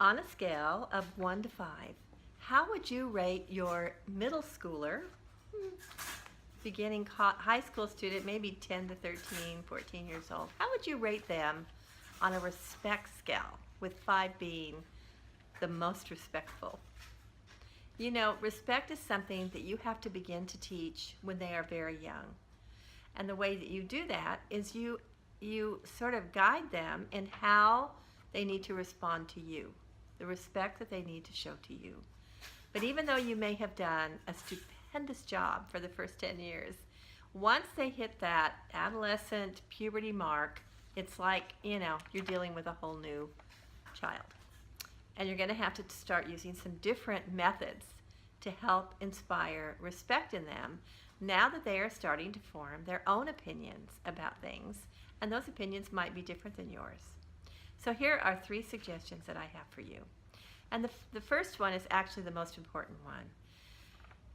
On a scale of 1 to 5, how would you rate your middle schooler, beginning high school student, maybe 10 to 13, 14 years old? How would you rate them on a respect scale, with 5 being the most respectful? You know, respect is something that you have to begin to teach when they are very young. And the way that you do that is you sort of guide them in how they need to respond to you, the respect that they need to show to you. But even though you may have done a stupendous job for the first 10 years, once they hit that adolescent puberty mark, it's like, you're dealing with a whole new child. And you're going to have to start using some different methods to help inspire respect in them now that they are starting to form their own opinions about things, and those opinions might be different than yours. So here are 3 suggestions that I have for you. And the first one is actually the most important one.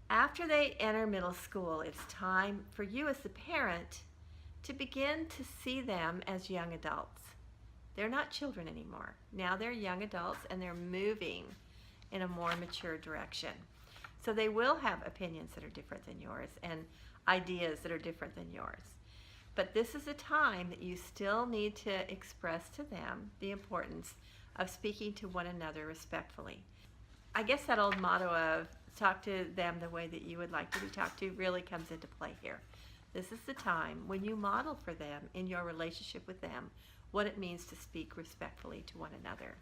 After they enter middle school, it's time for you as the parent to begin to see them as young adults. They're not children anymore. Now they're young adults and they're moving in a more mature direction. So they will have opinions that are different than yours and ideas that are different than yours. But this is a time that you still need to express to them the importance of speaking to one another respectfully. I guess that old motto of talk to them the way that you would like to be talked to really comes into play here. This is the time when you model for them in your relationship with them what it means to speak respectfully to one another.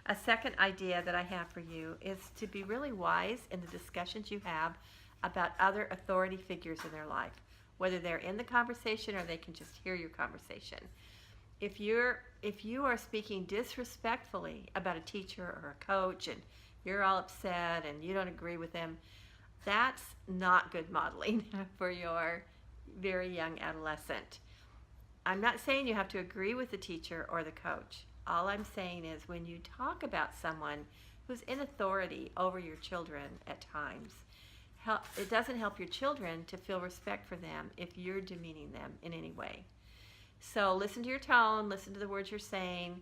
A second idea that I have for you is to be really wise in the discussions you have about other authority figures in their life, whether they're in the conversation or they can just hear your conversation. If you are speaking disrespectfully about a teacher or a coach and you're all upset and you don't agree with them, that's not good modeling for your very young adolescent. I'm not saying you have to agree with the teacher or the coach. All I'm saying is when you talk about someone who's in authority over your children at times, it doesn't help your children to feel respect for them if you're demeaning them in any way. So listen to your tone, listen to the words you're saying,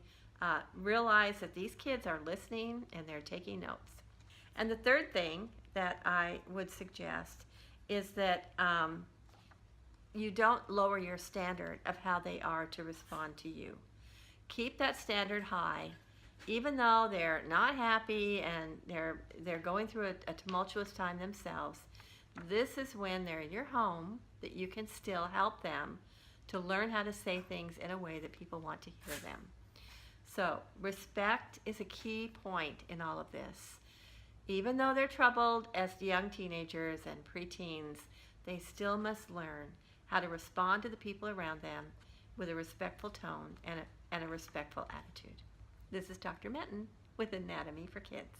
realize that these kids are listening and they're taking notes. And the third thing that I would suggest is that you don't lower your standard of how they are to respond to you. Keep that standard high, even though they're not happy and they're going through a tumultuous time themselves. This is when they're in your home that you can still help them to learn how to say things in a way that people want to hear them. So respect is a key point in all of this. Even though they're troubled as young teenagers and preteens, they still must learn how to respond to the people around them with a respectful tone and a respectful attitude. This is Dr. Menton with Anatomy for Kids.